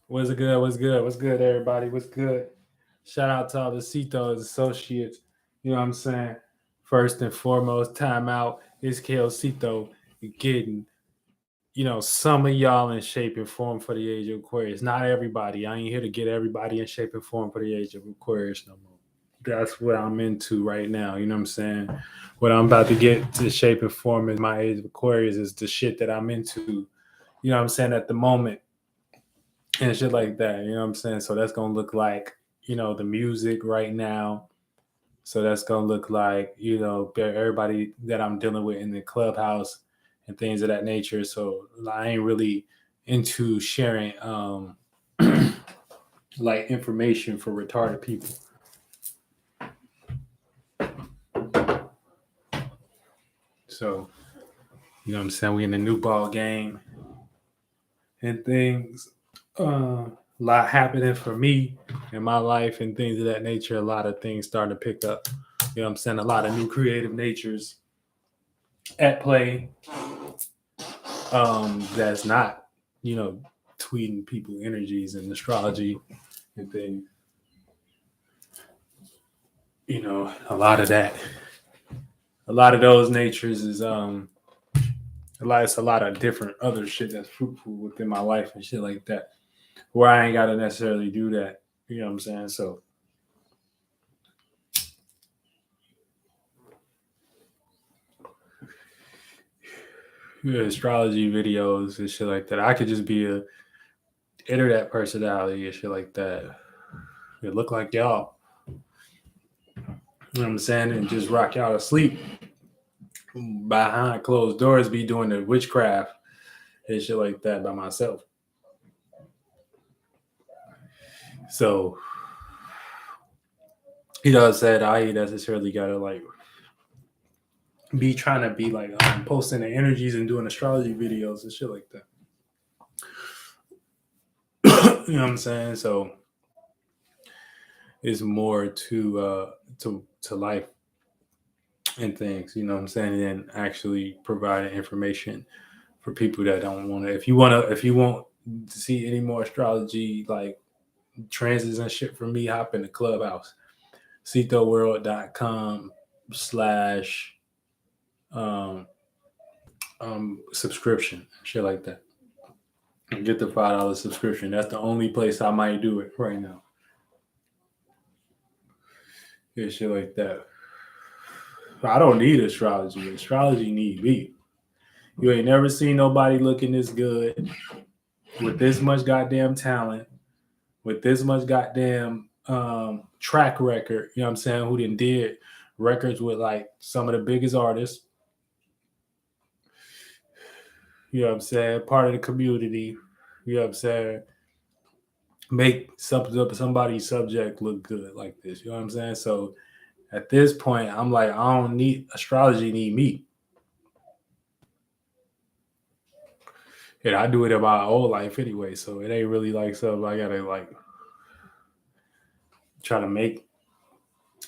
What's good? What's good? What's good, everybody? What's good? Shout out to all the CITOs, associates. You know what I'm saying? First and foremost, time out. It's KLCito getting, some of y'all in shape and form for the age of Aquarius. Not everybody. I ain't here to get everybody in shape and form for the age of Aquarius no more. That's what I'm into right now. You know what I'm saying? What I'm about to get to shape and form in my age of Aquarius is the shit that I'm into. You know what I'm saying? At the moment, and shit like that. You know what I'm saying? So that's gonna look like, the music right now. So that's gonna look like, everybody that I'm dealing with in the clubhouse and things of that nature. So I ain't really into sharing like information for retarded people. So, you know what I'm saying? We in the new ball game and things. A lot happening for me in my life and things of that nature. A lot of things starting to pick up. You know what I'm saying? A lot of new creative natures at play, that's not, you know, tweeting people energies and astrology and things. A lot of that. A lot of those natures is it's a lot of different other shit that's fruitful within my life and shit like that. Where I ain't gotta necessarily do that. You know what I'm saying? So yeah, astrology videos and shit like that. I could just be a internet personality and shit like that. It look like y'all. You know what I'm saying? And just rock y'all to sleep behind closed doors, be doing the witchcraft and shit like that by myself. So, what I'm saying? I ain't necessarily gotta like be trying to be like posting the energies and doing astrology videos and shit like that. You know what I'm saying? So it's more to life and things, you know what I'm saying, and actually providing information for people that don't want to. If you want to see any more astrology like transits and shit from me, hop in the clubhouse. CitoWorld.com slash um subscription, shit like that. And get the $5 subscription. That's the only place I might do it right now. Yeah, shit like that. I don't need astrology. Astrology need me. You ain't never seen nobody looking this good with this much goddamn talent, with this much goddamn track record. You know what I'm saying? Who did records with like some of the biggest artists. You know what I'm saying? Part of the community. You know what I'm saying? Make somebody's subject look good like this. You know what I'm saying? So at this point, I'm like, I don't need astrology. Need me. And I do it in my whole life anyway, so it ain't really like something I gotta like try to make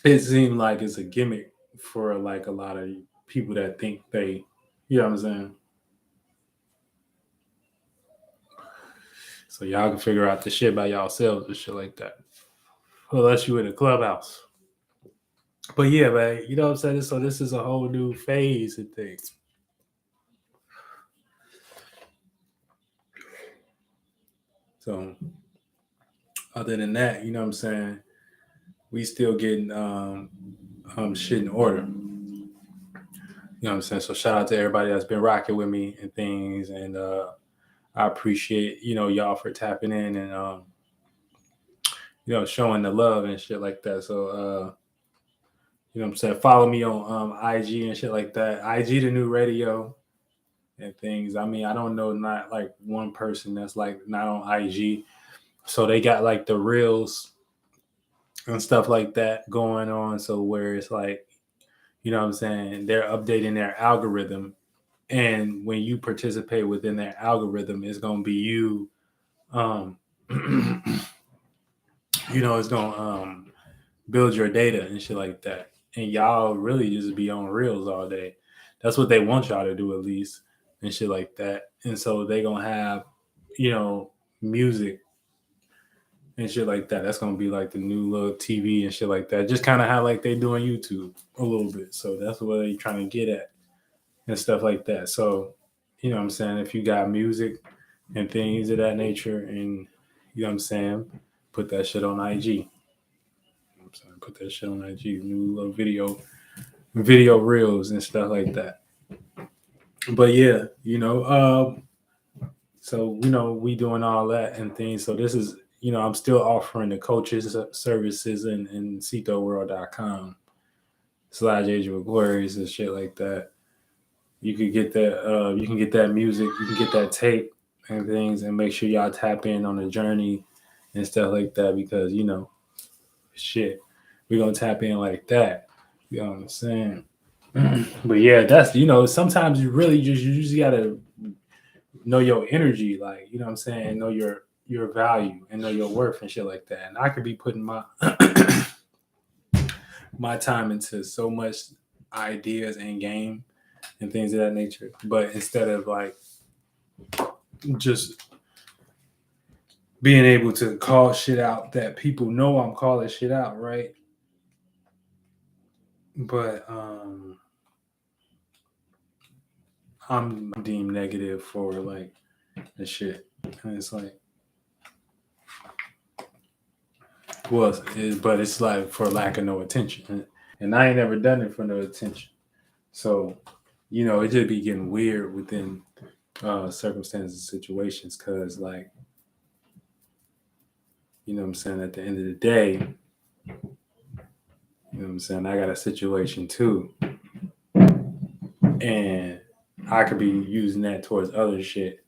it seem like it's a gimmick for like a lot of people that think they, you know what I'm saying? So y'all can figure out the shit by yourselves and shit like that. Unless you in a clubhouse. But yeah, man, you know what I'm saying? So this is a whole new phase of things. So other than that, you know what I'm saying? We still getting shit in order. You know what I'm saying? So shout out to everybody that's been rocking with me and things, and I appreciate y'all for tapping in and showing the love and shit like that. So you know what I'm saying? Follow me on IG and shit like that. IG the new radio and things. I mean, I don't know not like one person that's like not on IG. So they got like the reels and stuff like that going on. So where it's like, you know what I'm saying, they're updating their algorithm. And when you participate within their algorithm, it's gonna be you um it's gonna build your data and shit like that. And y'all really just be on reels all day. That's what they want y'all to do at least and shit like that. And so they gonna have, music and shit like that. That's gonna be like the new little TV and shit like that. Just kind of how like they do on YouTube a little bit. So that's what they're trying to get at and stuff like that. So, you know what I'm saying? If you got music and things of that nature, and you know what I'm saying, put that shit on IG. You know what I'm saying? Put that shit on IG. New little video reels and stuff like that. But yeah, so we doing all that and things. So this is, I'm still offering the coaches services in CitoWorld.com/Age of Aquarius and shit like that. You could get that. You can get that music. You can get that tape and things, and make sure y'all tap in on the journey and stuff like that, because shit, we're gonna tap in like that. You know what I'm saying? But yeah, that's sometimes you just gotta know your energy, like you know what I'm saying, know your value and know your worth and shit like that. And I could be putting my my time into so much ideas and game and things of that nature, but instead of like just being able to call shit out that people know I'm calling shit out, right? But I'm deemed negative for like the shit, and it's like, well, but it's like for lack of no attention, and I ain't never done it for no attention. So, it just be getting weird within circumstances, situations, because like, what I'm saying, at the end of the day, what I'm saying, I got a situation too, and I could be using that towards other shit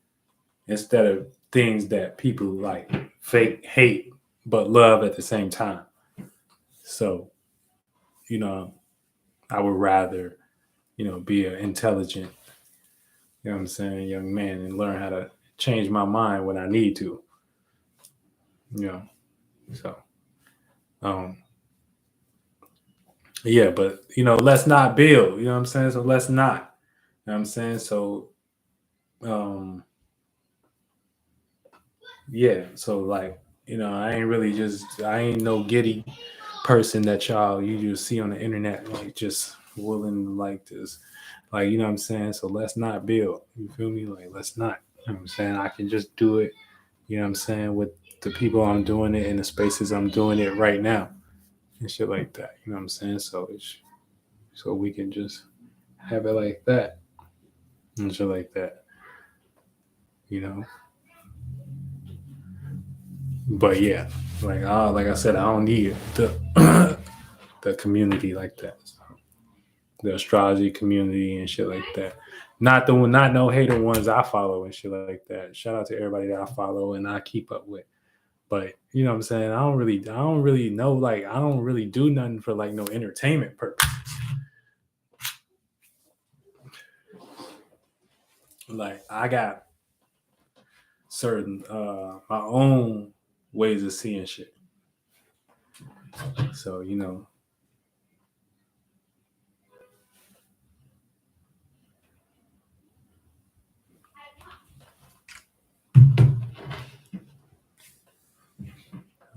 instead of things that people like fake hate but love at the same time. So, I would rather, be an intelligent, what I'm saying, young man, and learn how to change my mind when I need to. So yeah, but let's not build, you know what I'm saying? So let's not. You know what I'm saying? So yeah, so like, I ain't no giddy person that you just see on the internet, like just willing like this. Like, you know what I'm saying? So let's not build. You feel me? Like let's not. You know what I'm saying? I can just do it, you know what I'm saying, with the people I'm doing it in the spaces I'm doing it right now and shit like that. You know what I'm saying? So we can just have it like that and shit like that. You know? But yeah, like I said, I don't need the the community like that. So, the astrology community and shit like that. Not no hater ones I follow and shit like that. Shout out to everybody that I follow and I keep up with. But you know what I'm saying? I don't really know, like I don't really do nothing for like no entertainment purpose. Like I got certain my own ways of seeing shit. So,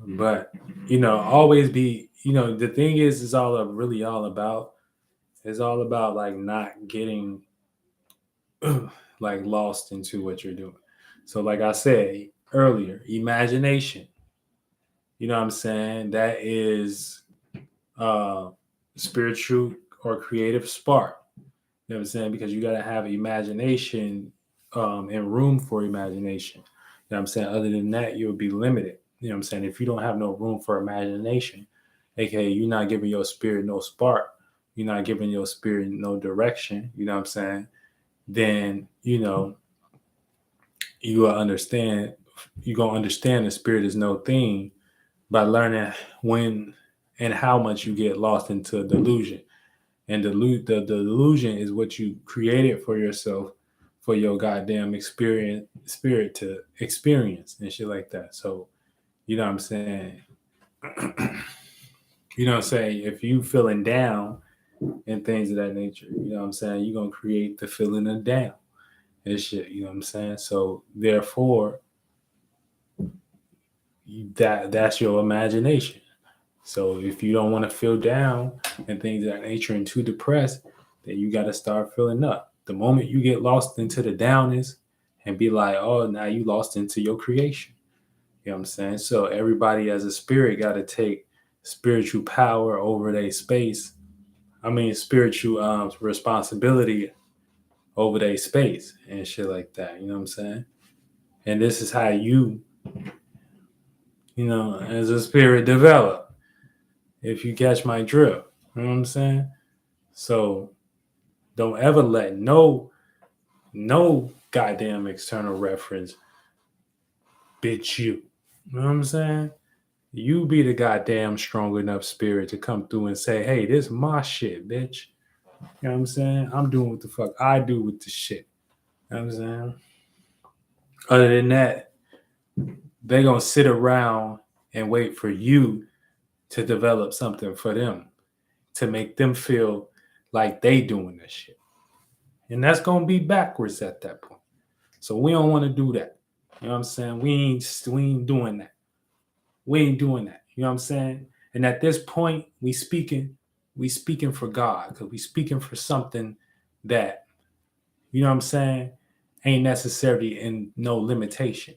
but always be, the thing is really all about, it's all about like not getting like lost into what you're doing. So like I said earlier, imagination, you know what I'm saying, that is uh spiritual or creative spark. You know what I'm saying? Because you got to have imagination and room for imagination. You know what I'm saying? Other than that, you'll be limited. You know what I'm saying? If you don't have no room for imagination, aka you're not giving your spirit no spark, you're not giving your spirit no direction, you know what I'm saying? Then, you will understand, you're going to understand the spirit is no thing by learning when and how much you get lost into a delusion. And the delusion is what you created for yourself, for your goddamn experience, spirit to experience and shit like that. So, you know what I'm saying? You know what I'm saying? If you feeling down and things of that nature, you know what I'm saying? You're going to create the feeling of down and shit, you know what I'm saying? So, therefore, that's your imagination. So if you don't want to feel down and things of that nature and too depressed, then you got to start feeling up. The moment you get lost into the downness and be like, oh, now you lost into your creation. You know what I'm saying? So everybody as a spirit got to take spiritual power over their space. I mean, spiritual responsibility over their space and shit like that. You know what I'm saying? And this is how as a spirit develop. If you catch my drift, you know what I'm saying? So don't ever let no goddamn external reference bitch you. You know what I'm saying? You be the goddamn strong enough spirit to come through and say, hey, this is my shit, bitch. You know what I'm saying? I'm doing what the fuck I do with the shit. You know what I'm saying? Other than that, they gonna sit around and wait for you to develop something for them to make them feel like they doing this shit. And that's gonna be backwards at that point. So we don't want to do that. You know what I'm saying? We ain't doing that. We ain't doing that. You know what I'm saying? And at this point, we speaking for God, because we speaking for something that, you know what I'm saying, ain't necessarily in no limitation.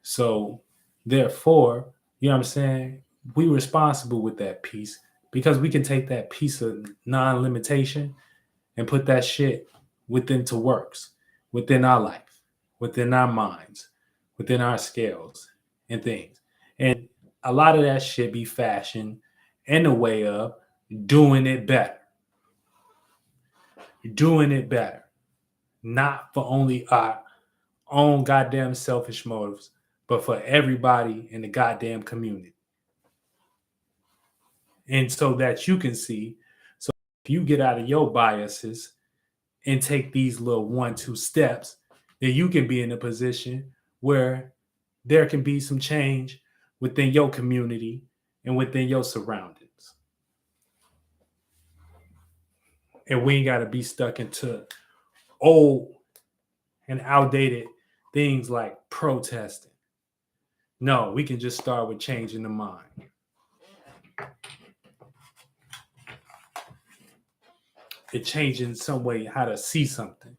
So therefore, you know what I'm saying, we responsible with that piece, because we can take that piece of non-limitation and put that shit within to works, within our life, within our minds, within our scales and things. And a lot of that shit be fashioned in a way of doing it better. Doing it better. Not for only our own goddamn selfish motives, but for everybody in the goddamn community. And so that you can see, so if you get out of your biases and take these little 1-2 steps, then you can be in a position where there can be some change within your community and within your surroundings. And we ain't got to be stuck into old and outdated things like protesting. No, we can just start with changing the mind. It changing some way how to see something.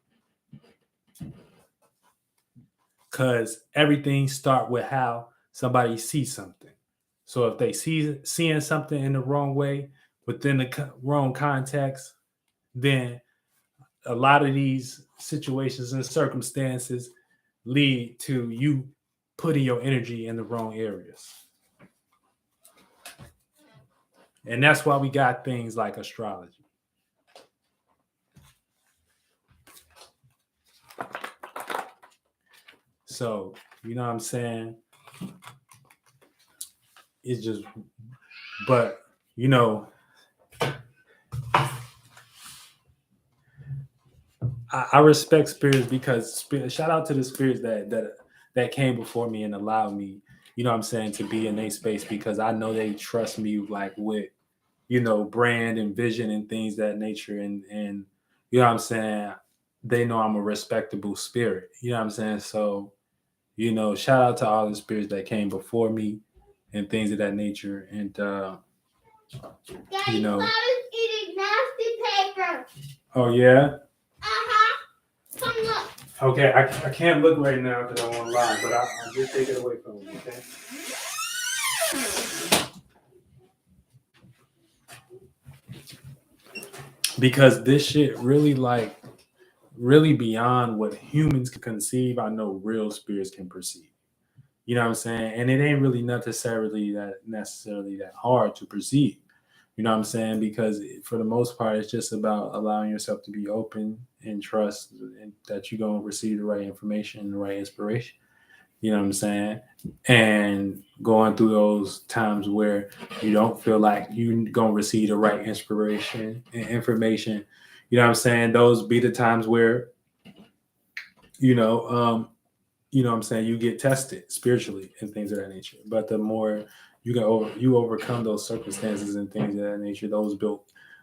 Because everything start with how somebody sees something. So if they seeing something in the wrong way, within the wrong context, then a lot of these situations and circumstances lead to you putting your energy in the wrong areas. And that's why we got things like astrology. So, you know what I'm saying? It's just, but, you know, I respect spirits, because shout out to the spirits that came before me and allowed me, you know what I'm saying, to be in a space, because I know they trust me like with, you know, brand and vision and things that nature, and you know what I'm saying, they know I'm a respectable spirit. You know what I'm saying? So, you know, shout out to all the spirits that came before me and things of that nature. And you know, I was eating nasty paper. Oh yeah. Come look. Okay, I can't look right now because I'm online, but I'll just take it away from you. Okay. Because this shit really beyond what humans can conceive, I know real spirits can perceive. You know what I'm saying? And it ain't really necessarily that hard to perceive. You know what I'm saying? Because for the most part, it's just about allowing yourself to be open and trust that you're going to receive the right information and the right inspiration. You know what I'm saying? And going through those times where you don't feel like you're going to receive the right inspiration and information, you know what I'm saying? Those be the times where, you know, you know what I'm saying, you get tested spiritually and things of that nature. But the more you overcome those circumstances and things of that nature, those build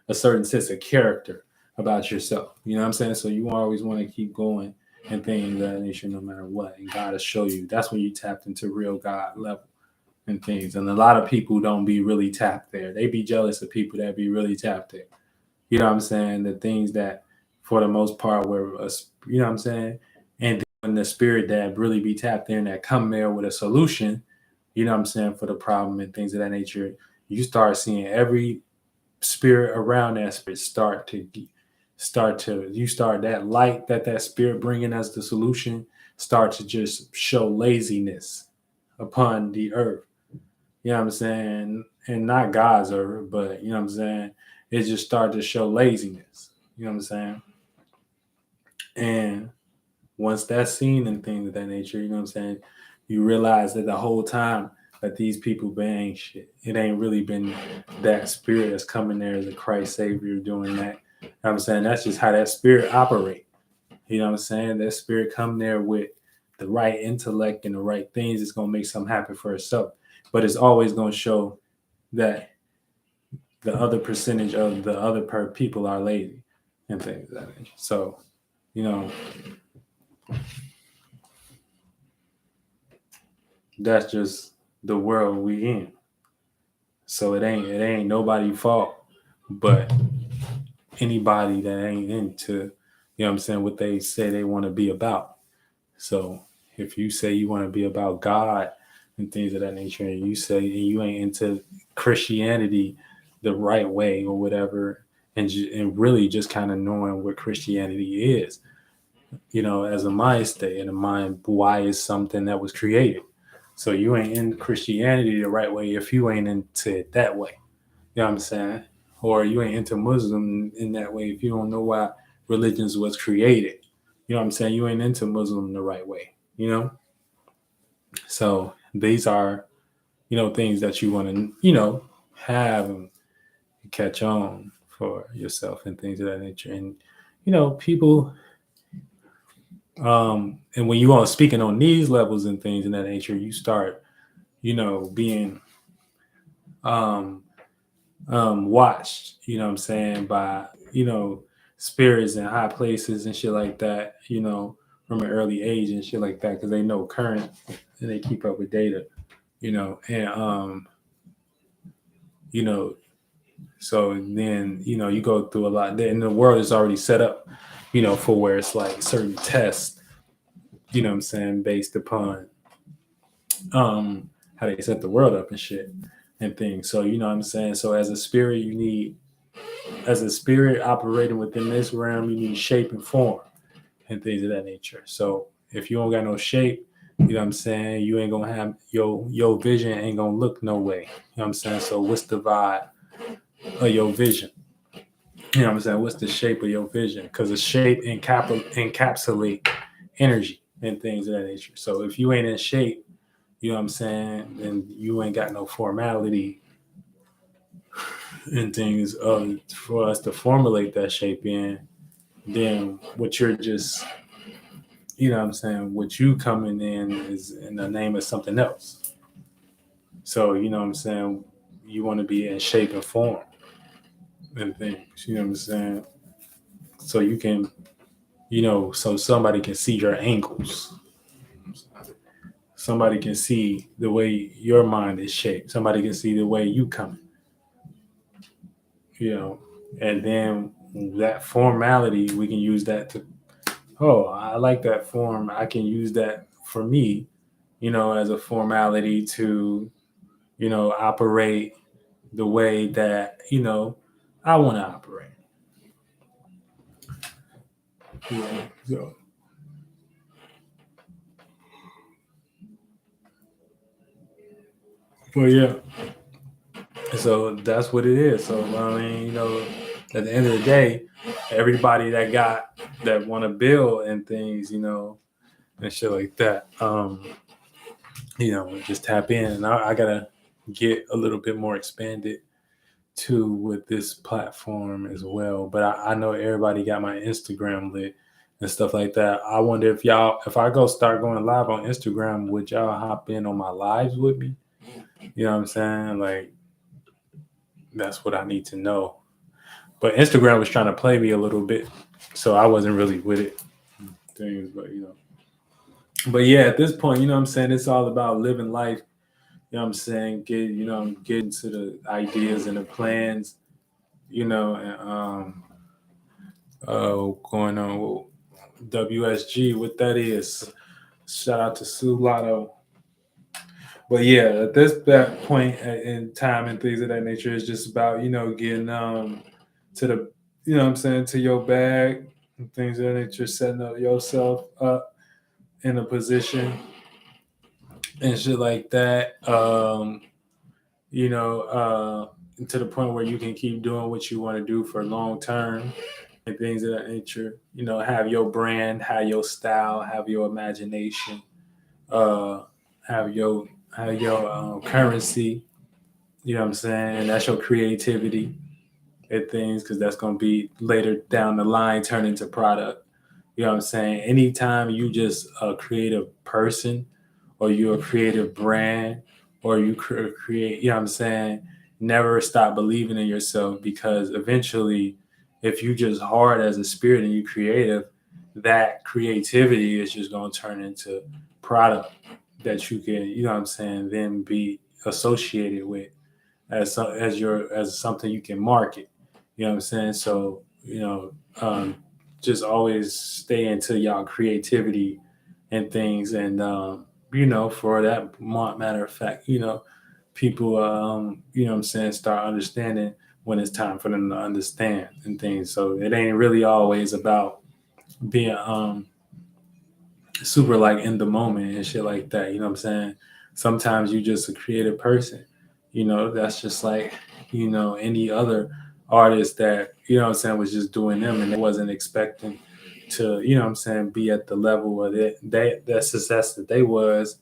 a certain sense of character about yourself. You know what I'm saying? So you always want to keep going and things of that nature, no matter what. And God will show you. That's when you tapped into real God level and things. And a lot of people don't be really tapped there. They be jealous of people that be really tapped there. You know what I'm saying? The things that, for the most part, were, you know what I'm saying? And when the spirit that really be tapped in, that come there with a solution, you know what I'm saying, for the problem and things of that nature, you start seeing every spirit around that spirit start to you start that light that spirit bringing as the solution start to just show laziness upon the earth. You know what I'm saying? And not God's earth, but you know what I'm saying? It just started to show laziness. You know what I'm saying? And once that's seen and things of that nature, you know what I'm saying? You realize that the whole time that these people been shit, it ain't really been that spirit that's coming there as a Christ Savior doing that. You know what I'm saying? That's just how that spirit operate. You know what I'm saying? That spirit come there with the right intellect and the right things. It's going to make something happen for itself. But it's always going to show that the other percentage of the other people are lazy and things of that nature. So, you know, that's just the world we in. So it ain't nobody's fault but anybody that ain't into, you know what I'm saying, what they say they want to be about. So if you say you want to be about God and things of that nature, and you say and you ain't into Christianity the right way or whatever, and really just kind of knowing what Christianity is, you know, as a mind state and a mind why is something that was created. So you ain't in Christianity the right way if you ain't into it that way. You know what I'm saying? Or you ain't into Muslim in that way if you don't know why religions was created. You know what I'm saying? You ain't into Muslim the right way, you know? So these are, you know, things that you want to, you know, have and catch on for yourself and things of that nature. And, you know, people, and when you are speaking on these levels and things in that nature, you start, you know, being watched, you know what I'm saying, by, you know, spirits in high places and shit like that, you know, from an early age and shit like that, because they know current and they keep up with data, you know, and you know, so then, you know, you go through a lot and the world is already set up, you know, for where it's like certain tests, you know what I'm saying, based upon how they set the world up and shit and things. So, you know what I'm saying? So as a spirit, as a spirit operating within this realm, you need shape and form and things of that nature. So if you don't got no shape, you know what I'm saying, you ain't gonna have your vision ain't gonna look no way. You know what I'm saying? So what's the vibe of your vision? You know what I'm saying? What's the shape of your vision? Because the shape encapsulate energy and things of that nature. So if you ain't in shape, you know what I'm saying, then you ain't got no formality and things for us to formulate that shape in. Then what you're just, you know what I'm saying, what you coming in is in the name of something else. So, you know what I'm saying, you want to be in shape and form and things, you know what I'm saying? So you can, you know, so somebody can see your angles. Somebody can see the way your mind is shaped. Somebody can see the way you come, you know, and then that formality, we can use that to, oh, I like that form. I can use that for me, you know, as a formality to, you know, operate the way that, you know, I want to operate. Yeah. So, but yeah, so that's what it is. So, I mean, you know, at the end of the day, everybody that want to build and things, you know, and shit like that, you know, just tap in. And I gotta get a little bit more expanded too with this platform as well. But I know everybody got my Instagram lit and stuff like that. I wonder if I go start going live on Instagram, would y'all hop in on my lives with me? You know what I'm saying? Like, that's what I need to know. But Instagram was trying to play me a little bit, so I wasn't really with it. things, but yeah, at this point, you know what I'm saying, it's all about living life. You know what I'm saying, get into the ideas and the plans, and going on with WSG, what that is. Shout out to Sue Lotto. But yeah, at that point in time and things of that nature, it's just about getting to the you know what I'm saying, to your bag and things of that nature, setting up yourself up in a position and shit like that. To the point where you can keep doing what you want to do for long term and things of that nature. Have your brand, have your style, have your imagination, uh, have your currency. You know what I'm saying? And that's your creativity and things, because that's gonna be later down the line turn into product. You know what I'm saying? Anytime you just a creative person, or you're a creative brand, or you create, you know what I'm saying? Never stop believing in yourself, because eventually, if you just hard as a spirit and you creative, that creativity is just gonna turn into product that you can, you know what I'm saying, then be associated with as something you can market. You know what I'm saying? So just always stay into y'all creativity and things, and for that matter of fact, people you know what I'm saying, start understanding when it's time for them to understand and things. So it ain't really always about being super like in the moment and shit like that. You know what I'm saying? Sometimes you just a creative person. That's just like, any other artist that, you know what I'm saying, was just doing them and they wasn't expecting to, you know what I'm saying, be at the level of that success that they was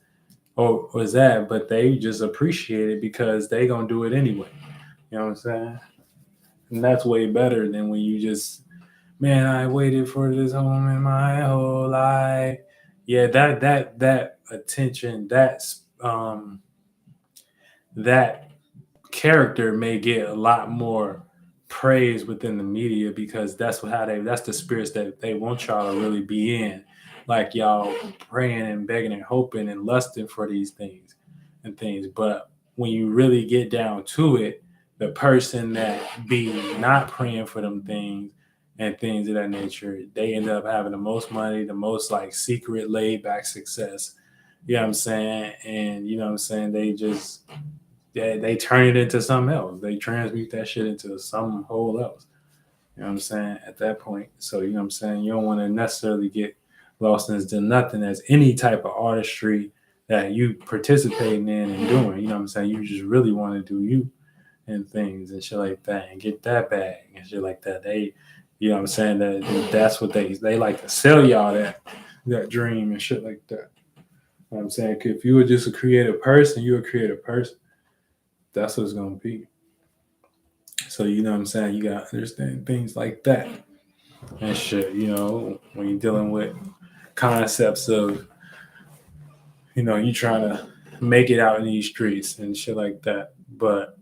or was at, but they just appreciate it because they gonna do it anyway. You know what I'm saying? And that's way better than when you just, man, I waited for this moment my whole life. Yeah, that attention, that character may get a lot more praise within the media, because that's the spirits that they want y'all to really be in. Like y'all praying and begging and hoping and lusting for these things and things. But when you really get down to it, the person that be not praying for them things and things of that nature, they end up having the most money, the most like secret laid back success. You know what I'm saying? And you know what I'm saying? They turn it into something else. They transmute that shit into some whole else. You know what I'm saying? At that point. So, you know what I'm saying? You don't want to necessarily get lost into nothing as any type of artistry that you participating in and doing. You know what I'm saying? You just really want to do you and things and shit like that and get that bag and shit like that. You know what I'm saying? That's what they like to sell y'all that dream and shit like that. You know what I'm saying? If you were just a creative person, you're a creative person. That's what it's gonna be. So you know what I'm saying? You gotta understand things like that and shit. When you're dealing with concepts of, you trying to make it out in these streets and shit like that. But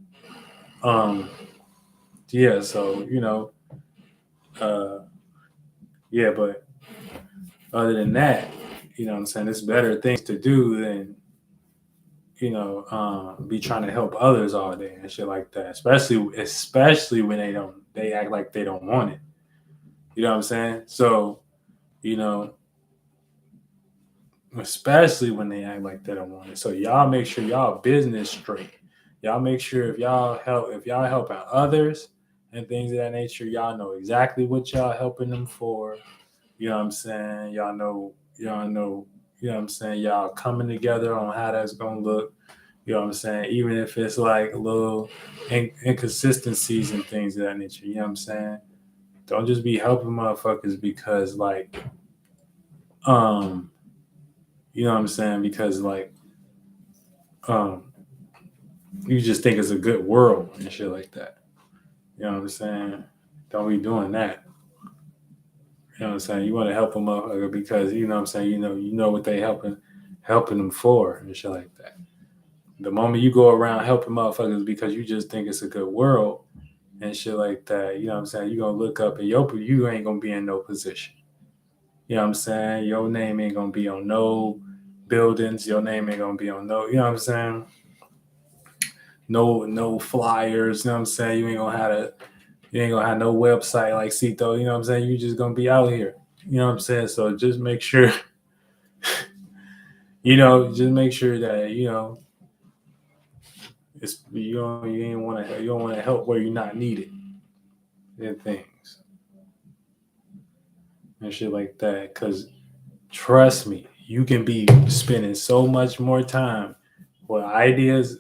yeah. So uh, yeah. But other than that, you know what I'm saying, it's better things to do than be trying to help others all day and shit like that. Especially when they act like they don't want it. You know what I'm saying? So, you know, especially when they act like they don't want it. So y'all make sure y'all business straight. Y'all make sure if y'all helping others and things of that nature, y'all know exactly what y'all helping them for. You know what I'm saying? Y'all know, you know what I'm saying? Y'all coming together on how that's gonna look. You know what I'm saying? Even if it's like a little inconsistencies and things of that nature. You know what I'm saying? Don't just be helping motherfuckers because um you know what I'm saying? Because um you just think it's a good world and shit like that. You know what I'm saying? Don't be doing that. You know what I'm saying? You want to help a motherfucker because you know what I'm saying, you know what they helping them for and shit like that. The moment you go around helping motherfuckers because you just think it's a good world and shit like that, you know what I'm saying, you're gonna look up and you ain't gonna be in no position. You know what I'm saying? Your name ain't gonna be on no buildings. Your name ain't gonna be on no, you know what I'm saying? No flyers, you know what I'm saying? You ain't gonna have no website like Cito, you know what I'm saying? You just gonna be out here. You know what I'm saying? So just make sure, just make sure that, it's you don't want to help where you're not needed and things and shit like that. Cause trust me, you can be spending so much more time with ideas,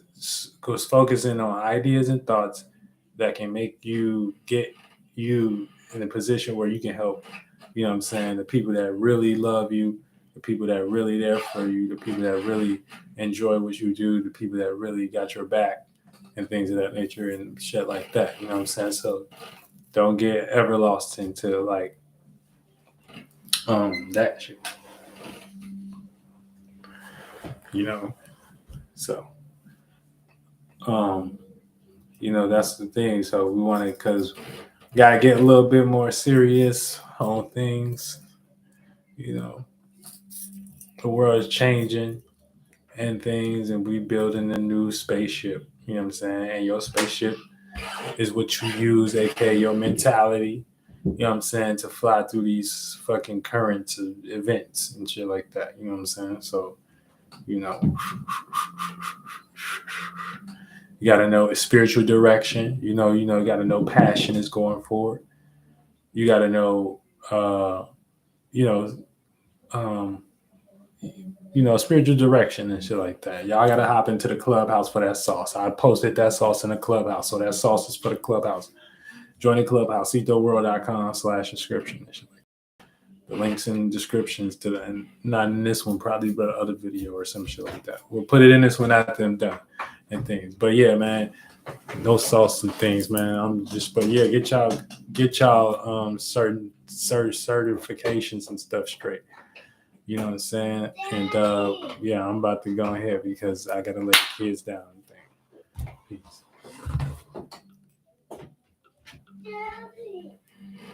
goes focusing on ideas and thoughts that can make you get you in a position where you can help, you know what I'm saying, the people that really love you, the people that are really there for you, the people that really enjoy what you do, the people that really got your back and things of that nature and shit like that. You know what I'm saying? So don't get ever lost into like that shit. So that's the thing. So we want to, because we gotta get a little bit more serious on things. The world is changing and things, and we building a new spaceship. You know what I'm saying? And your spaceship is what you use, aka your mentality. You know what I'm saying, to fly through these fucking current events and shit like that. You know what I'm saying? So, you gotta know a spiritual direction. You gotta know passion is going forward. You gotta know, spiritual direction and shit like that. Y'all gotta hop into the clubhouse for that sauce. I posted that sauce in the clubhouse, so that sauce is for the clubhouse. Join the clubhouse, citoworld.com/subscription. The links in descriptions to the, and not in this one probably, but other video or some shit like that. We'll put it in this one after I'm done and things. But yeah, man, no sauce and things, man. But yeah, get y'all certain certifications and stuff straight. You know what I'm saying? And yeah, I'm about to go ahead because I gotta let the kids down and things. Peace.